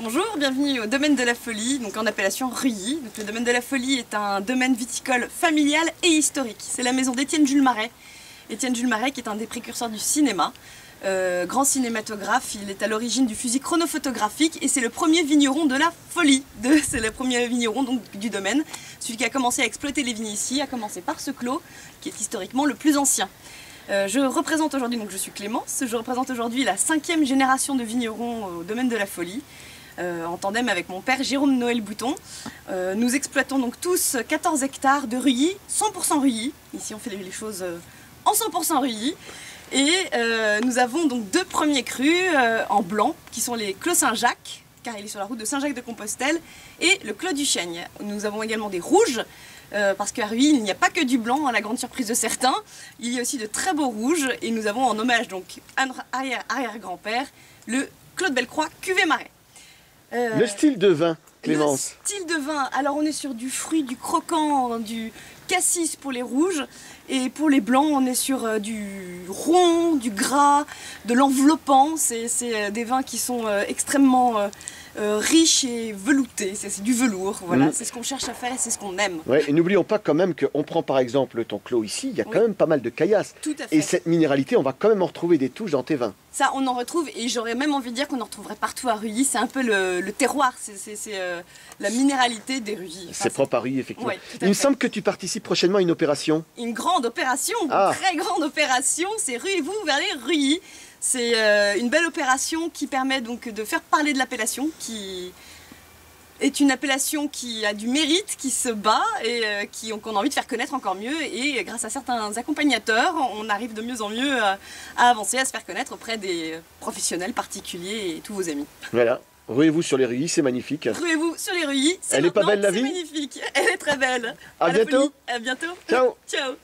Bonjour, bienvenue au domaine de la Folie, donc en appellation Ruilly. Donc, le domaine de la Folie est un domaine viticole familial et historique. C'est la maison d'Étienne Jules Marais. Étienne Jules Marais qui est un des précurseurs du cinéma. Grand cinématographe, il est à l'origine du fusil chronophotographique et c'est le premier vigneron de la Folie. C'est le premier vigneron donc, du domaine. Celui qui a commencé à exploiter les vignes ici, a commencé par ce clos qui est historiquement le plus ancien. Je représente aujourd'hui, donc je suis Clémence, je représente aujourd'hui la 5e génération de vignerons au domaine de la Folie, en tandem avec mon père Jérôme Noël Bouton. Nous exploitons donc tous 14 hectares de Ruilly, 100% Ruilly. Ici on fait les choses en 100% Ruilly. Et nous avons donc deux premiers crus en blanc, qui sont les Clos Saint-Jacques, car il est sur la route de Saint-Jacques-de-Compostelle, et le Clos du Chêne. Nous avons également des rouges, parce qu'à Ruilly, il n'y a pas que du blanc, à la grande surprise de certains. Il y a aussi de très beaux rouges, et nous avons en hommage donc à notre arrière-grand-père, le Claude Bellecroix Cuvée Marais. Le style de vin, Clémence. Le style de vin, alors on est sur du fruit, du croquant, du cassis pour les rouges, et pour les blancs on est sur du rond, du gras, de l'enveloppant. C'est des vins qui sont extrêmement riches et veloutés, c'est du velours, voilà. C'est ce qu'on cherche à faire et c'est ce qu'on aime. Ouais, et n'oublions pas quand même qu'on prend par exemple ton clos ici, il y a quand même pas mal de caillasse. Tout à fait. Et cette minéralité, on va quand même en retrouver des touches dans tes vins. Ça, on en retrouve, et j'aurais même envie de dire qu'on en retrouverait partout à Ruilly. C'est un peu le terroir, c'est la minéralité des Ruilly. C'est propre à Ruilly, effectivement. Ouais, Il me semble que tu participes prochainement à une opération. Une grande opération, une très grande opération, c'est Ruez-vous vers les Ruilly. C'est une belle opération qui permet donc de faire parler de l'appellation, qui est une appellation qui a du mérite, qui se bat et qu'on a envie de faire connaître encore mieux. Et grâce à certains accompagnateurs, on arrive de mieux en mieux à avancer, à se faire connaître auprès des professionnels particuliers et tous vos amis. Voilà, ruez-vous sur les Ruilly, c'est magnifique. Ruez-vous sur les Ruilly, Elle est pas belle la vie? C'est magnifique, elle est très belle. À bientôt. À bientôt. Ciao. Ciao.